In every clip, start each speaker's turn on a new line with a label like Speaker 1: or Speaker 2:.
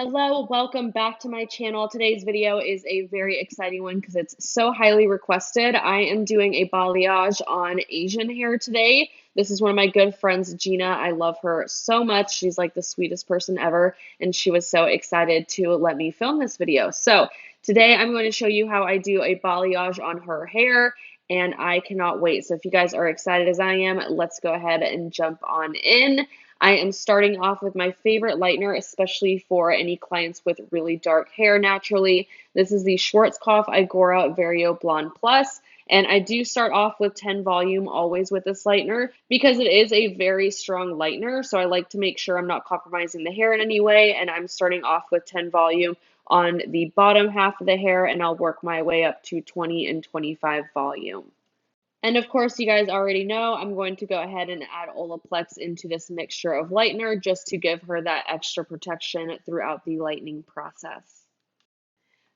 Speaker 1: Hello, welcome back to my channel. Today's video is a very exciting one because it's so highly requested. I am doing a balayage on Asian hair today. This is one of my good friends, Jina. I love her so much. She's like the sweetest person ever, and she was so excited to let me film this video. So today I'm going to show you how I do a balayage on her hair, and I cannot wait. So if you guys are excited as I am, let's go ahead and jump on in. I am starting off with my favorite lightener, especially for any clients with really dark hair naturally. This is the Schwarzkopf IGORA VARIO Blonde Plus. And I do start off with 10 volume always with this lightener because it is a very strong lightener. So I like to make sure I'm not compromising the hair in any way. And I'm starting off with 10 volume on the bottom half of the hair, and I'll work my way up to 20 and 25 volume. And of course, you guys already know I'm going to go ahead and add Olaplex into this mixture of lightener just to give her that extra protection throughout the lightening process.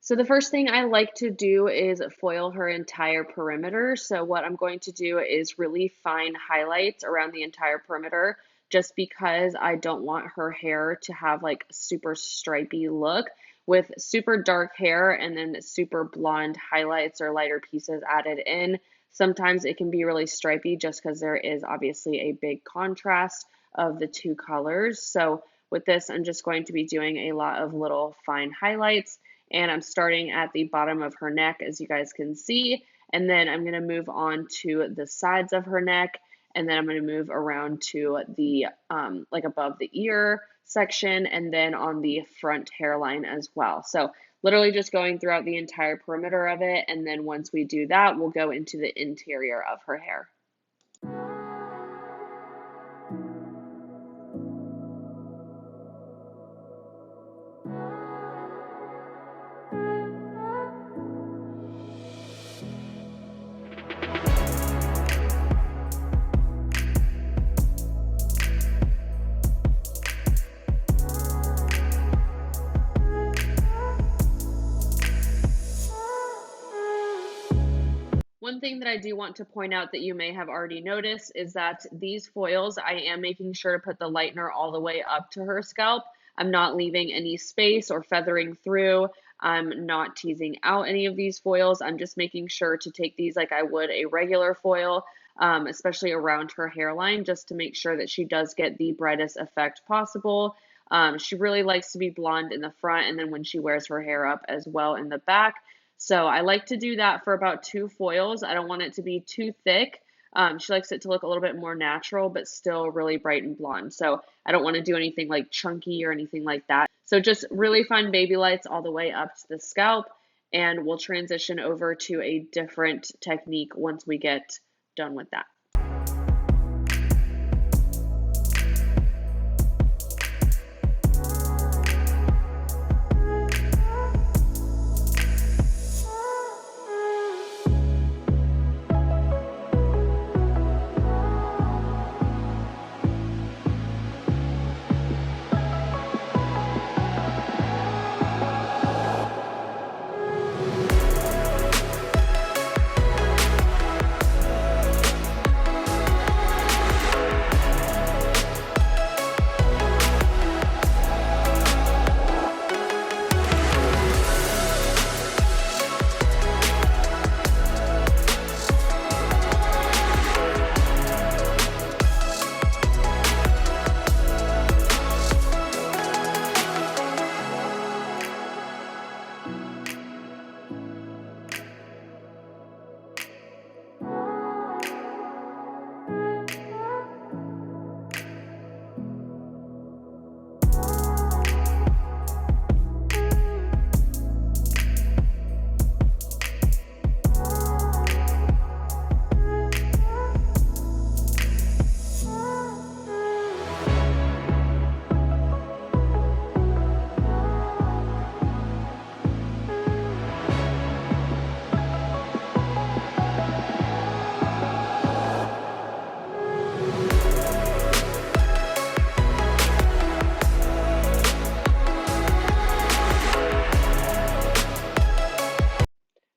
Speaker 1: So the first thing I like to do is foil her entire perimeter. So what I'm going to do is really fine highlights around the entire perimeter just because I don't want her hair to have like a super stripy look. With super dark hair and then super blonde highlights or lighter pieces added in, sometimes it can be really stripy just because there is obviously a big contrast of the two colors. So with this, I'm just going to be doing a lot of little fine highlights, and I'm starting at the bottom of her neck, as you guys can see, and then I'm going to move on to the sides of her neck, and then I'm going to move around to the like above the ear section, and then on the front hairline as well. So literally just going throughout the entire perimeter of it, and then once we do that, we'll go into the interior of her hair. One thing that I do want to point out that you may have already noticed is that these foils, I am making sure to put the lightener all the way up to her scalp. I'm not leaving any space or feathering through. I'm not teasing out any of these foils. I'm just making sure to take these like I would a regular foil, especially around her hairline, just to make sure that she does get the brightest effect possible. She really likes to be blonde in the front, and then when she wears her hair up as well in the back. So I like to do that for about 2 foils. I don't want it to be too thick. She likes it to look a little bit more natural, but still really bright and blonde. So I don't want to do anything like chunky or anything like that. So just really fine baby lights all the way up to the scalp, and we'll transition over to a different technique once we get done with that.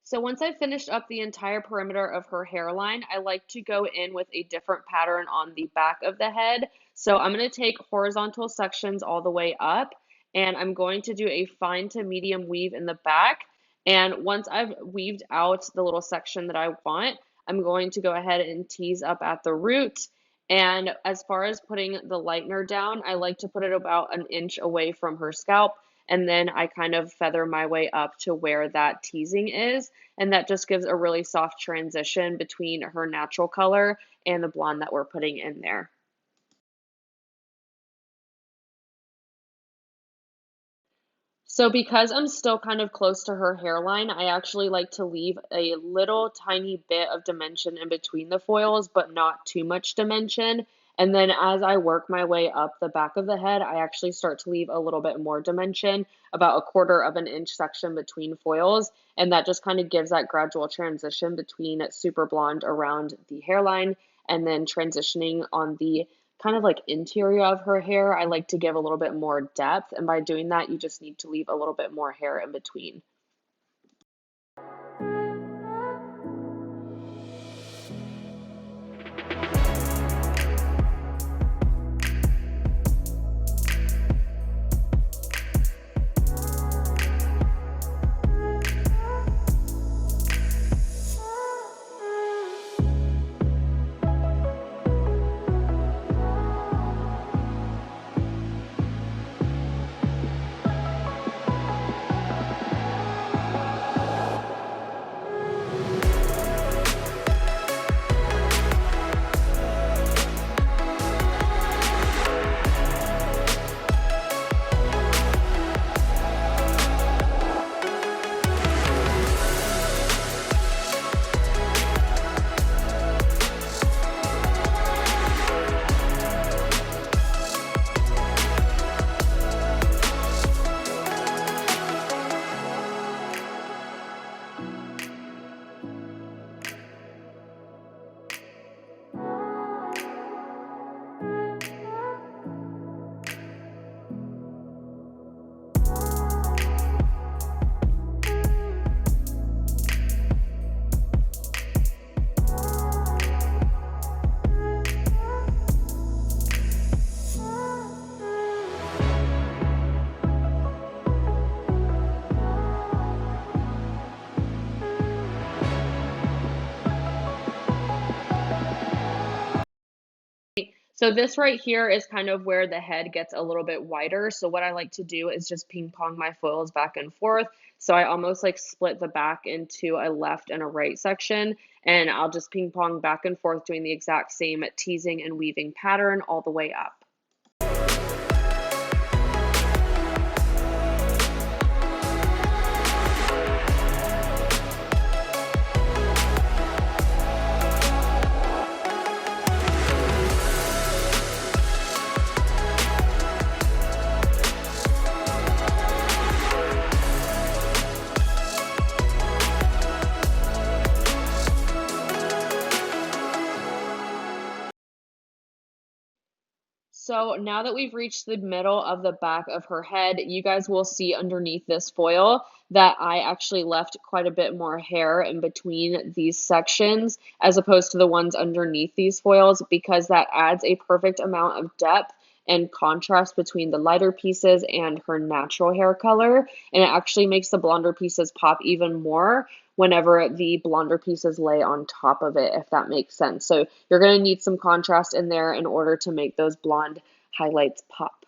Speaker 1: So once I've finished up the entire perimeter of her hairline, I like to go in with a different pattern on the back of the head. So I'm going to take horizontal sections all the way up, and I'm going to do a fine to medium weave in the back. And once I've weaved out the little section that I want, I'm going to go ahead and tease up at the root. And as far as putting the lightener down, I like to put it about an inch away from her scalp, and then I kind of feather my way up to where that teasing is, and that just gives a really soft transition between her natural color and the blonde that we're putting in there. So because I'm still kind of close to her hairline, I actually like to leave a little tiny bit of dimension in between the foils, but not too much dimension. And then as I work my way up the back of the head, I actually start to leave a little bit more dimension, about a quarter of an inch section between foils. And that just kind of gives that gradual transition between super blonde around the hairline and then transitioning on the kind of like interior of her hair. I like to give a little bit more depth, and by doing that, you just need to leave a little bit more hair in between. So this right here is kind of where the head gets a little bit wider. So what I like to do is just ping pong my foils back and forth. So I almost like split the back into a left and a right section, and I'll just ping pong back and forth doing the exact same teasing and weaving pattern all the way up. So now that we've reached the middle of the back of her head, you guys will see underneath this foil that I actually left quite a bit more hair in between these sections as opposed to the ones underneath these foils, because that adds a perfect amount of depth and contrast between the lighter pieces and her natural hair color. And it actually makes the blonder pieces pop even more whenever the blonder pieces lay on top of it, if that makes sense. So you're going to need some contrast in there in order to make those blonde highlights pop.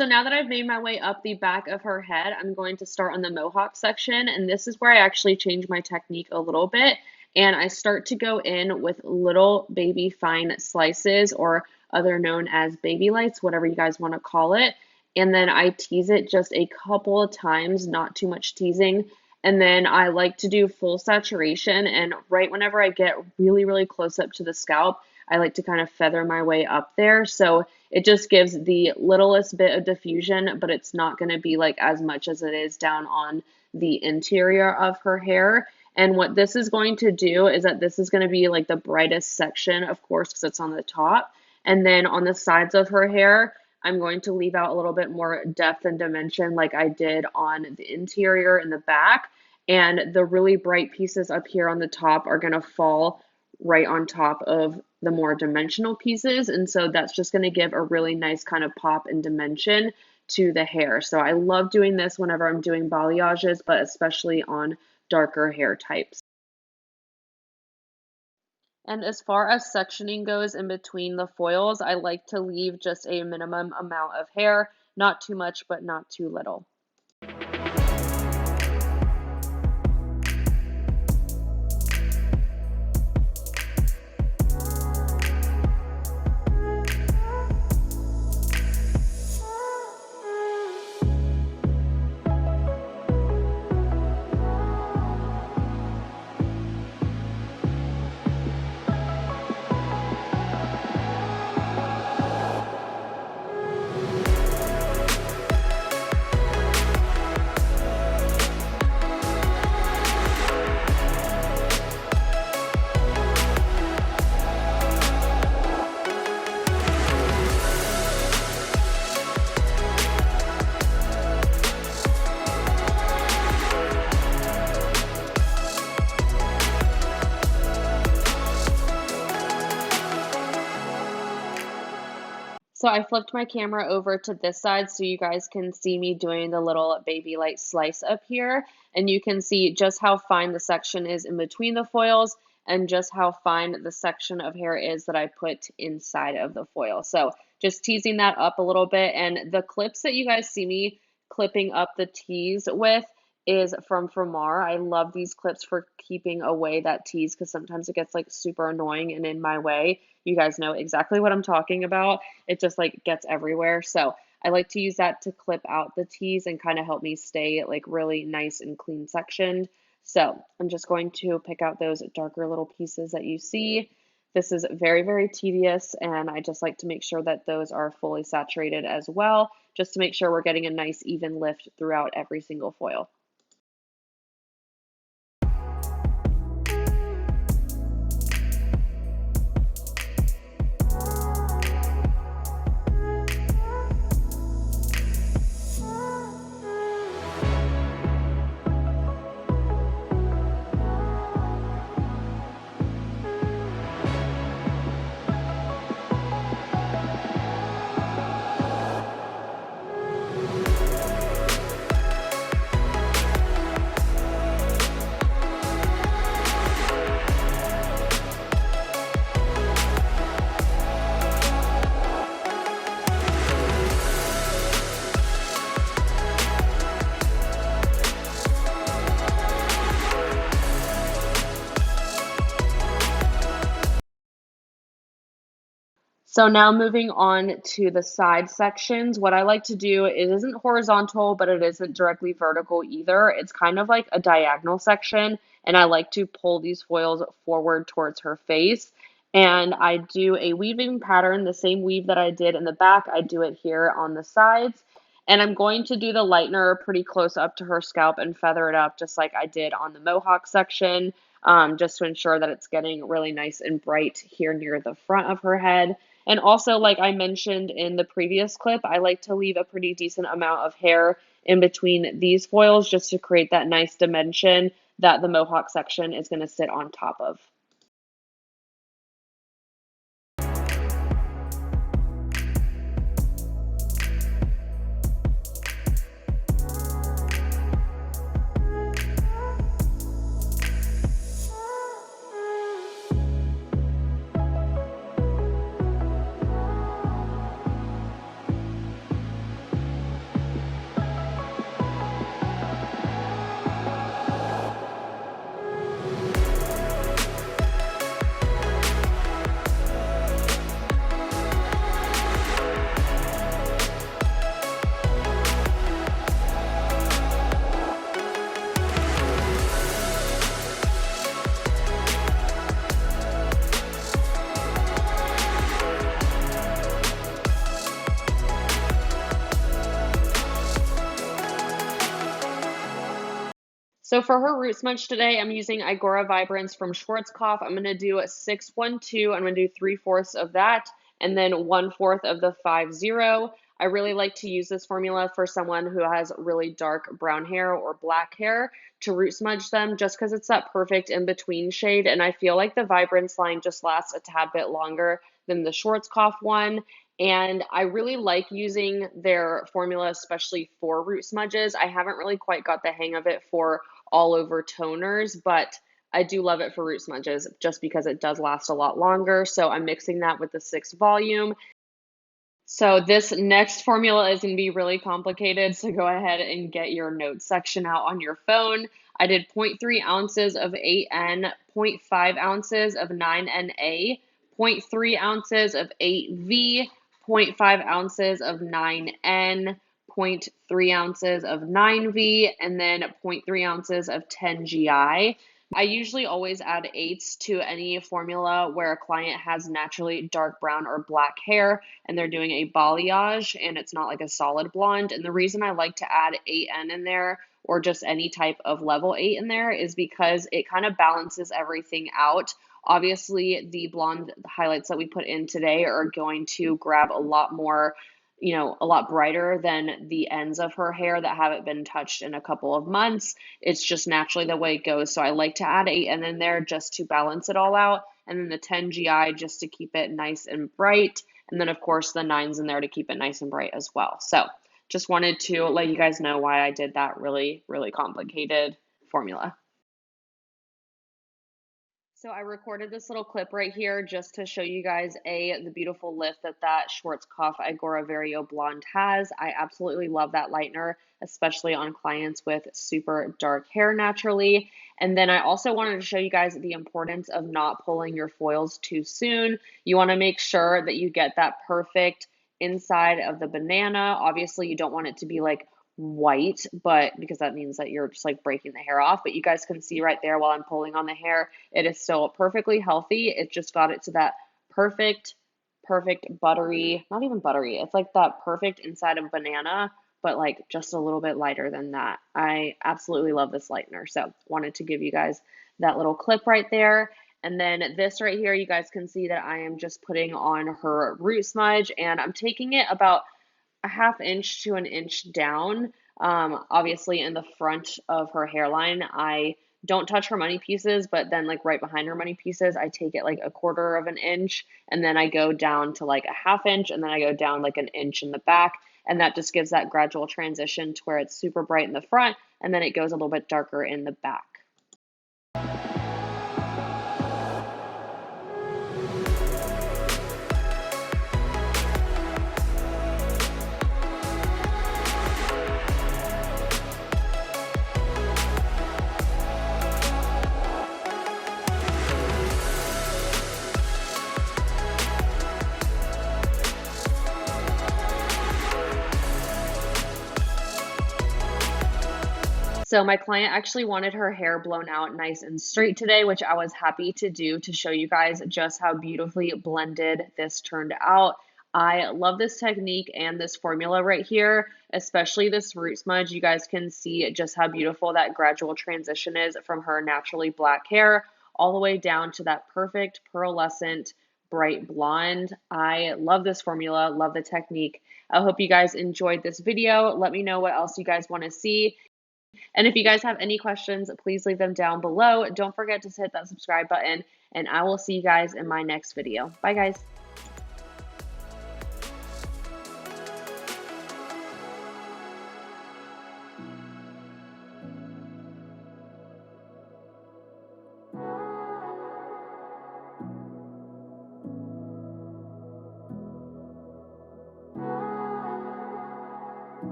Speaker 1: So now that I've made my way up the back of her head, I'm going to start on the Mohawk section, and this is where I actually change my technique a little bit, and I start to go in with little baby fine slices, or other known as baby lights, whatever you guys want to call it, and then I tease it just a couple of times, not too much teasing, and then I like to do full saturation, and right whenever I get really, really close up to the scalp, I like to kind of feather my way up there. So it just gives the littlest bit of diffusion, but it's not going to be like as much as it is down on the interior of her hair. And what this is going to do is that this is going to be like the brightest section, of course, because it's on the top. And then on the sides of her hair, I'm going to leave out a little bit more depth and dimension like I did on the interior and the back. And the really bright pieces up here on the top are going to fall right on top of the more dimensional pieces. And so that's just going to give a really nice kind of pop and dimension to the hair. So I love doing this whenever I'm doing balayages, but especially on darker hair types. And as far as sectioning goes in between the foils, I like to leave just a minimum amount of hair, not too much, but not too little. So I flipped my camera over to this side so you guys can see me doing the little baby light slice up here. And you can see just how fine the section is in between the foils and just how fine the section of hair is that I put inside of the foil. So just teasing that up a little bit. And the clips that you guys see me clipping up the tease with is from Framar. I love these clips for keeping away that tease because sometimes it gets like super annoying and in my way. You guys know exactly what I'm talking about. It just like gets everywhere. So I like to use that to clip out the tease and kind of help me stay like really nice and clean sectioned. So I'm just going to pick out those darker little pieces that you see. This is very, very tedious, and I just like to make sure that those are fully saturated as well, just to make sure we're getting a nice even lift throughout every single foil. So now moving on to the side sections, what I like to do, it isn't horizontal, but it isn't directly vertical either. It's kind of like a diagonal section, and I like to pull these foils forward towards her face. And I do a weaving pattern, the same weave that I did in the back, I do it here on the sides. And I'm going to do the lightener pretty close up to her scalp and feather it up just like I did on the Mohawk section, just to ensure that it's getting really nice and bright here near the front of her head. And also, like I mentioned in the previous clip, I like to leave a pretty decent amount of hair in between these foils just to create that nice dimension that the Mohawk section is going to sit on top of. So for her root smudge today, I'm using IGORA Vibrance from Schwarzkopf. I'm going to do a 612. I'm going to do 3/4 of that and then 1/4 of the 50. I really like to use this formula for someone who has really dark brown hair or black hair to root smudge them just because it's that perfect in-between shade. And I feel like the Vibrance line just lasts a tad bit longer than the Schwarzkopf one. And I really like using their formula, especially for root smudges. I haven't really quite got the hang of it for all over toners, but I do love it for root smudges just because it does last a lot longer. So I'm mixing that with the 6 volume. So this next formula is going to be really complicated, so go ahead and get your notes section out on your phone. I did 0.3 ounces of 8N, 0.5 ounces of 9NA, 0.3 ounces of 8V, 0.5 ounces of 9N, 0.3 ounces of 9V, and then 0.3 ounces of 10GI. I usually always add 8s to any formula where a client has naturally dark brown or black hair and they're doing a balayage and it's not like a solid blonde. And the reason I like to add 8N in there or just any type of level 8 in there is because it kind of balances everything out. Obviously, the blonde highlights that we put in today are going to grab a lot more, a lot brighter than the ends of her hair that haven't been touched in a couple of months. It's just naturally the way it goes. So I like to add 8N in there just to balance it all out. And then the 10GI just to keep it nice and bright. And then of course the 9s in there to keep it nice and bright as well. So just wanted to let you guys know why I did that really, really complicated formula. So I recorded this little clip right here just to show you guys the beautiful lift that Schwarzkopf IGORA VARIO Blonde has. I absolutely love that lightener, especially on clients with super dark hair naturally. And then I also wanted to show you guys the importance of not pulling your foils too soon. You want to make sure that you get that perfect inside of the banana. Obviously, you don't want it to be like white, but because that means that you're just like breaking the hair off. But you guys can see right there while I'm pulling on the hair, it is still perfectly healthy. It just got it to that perfect buttery, not even buttery, it's like that perfect inside of banana, but like just a little bit lighter than that. I absolutely love this lightener. So wanted to give you guys that little clip right there. And then this right here, you guys can see that I am just putting on her root smudge and I'm taking it about a ½ inch to an inch down. Obviously in the front of her hairline, I don't touch her money pieces, but then like right behind her money pieces, I take it like a 1/4 of an inch and then I go down to like a ½ inch and then I go down like an inch in the back. And that just gives that gradual transition to where it's super bright in the front and then it goes a little bit darker in the back. So my client actually wanted her hair blown out nice and straight today, which I was happy to do to show you guys just how beautifully blended this turned out. I love this technique and this formula right here, especially this root smudge. You guys can see just how beautiful that gradual transition is from her naturally black hair all the way down to that perfect pearlescent bright blonde. I love this formula, love the technique. I hope you guys enjoyed this video. Let me know what else you guys want to see. And if you guys have any questions, please leave them down below. Don't forget to hit that subscribe button, and I will see you guys in my next video. Bye, guys.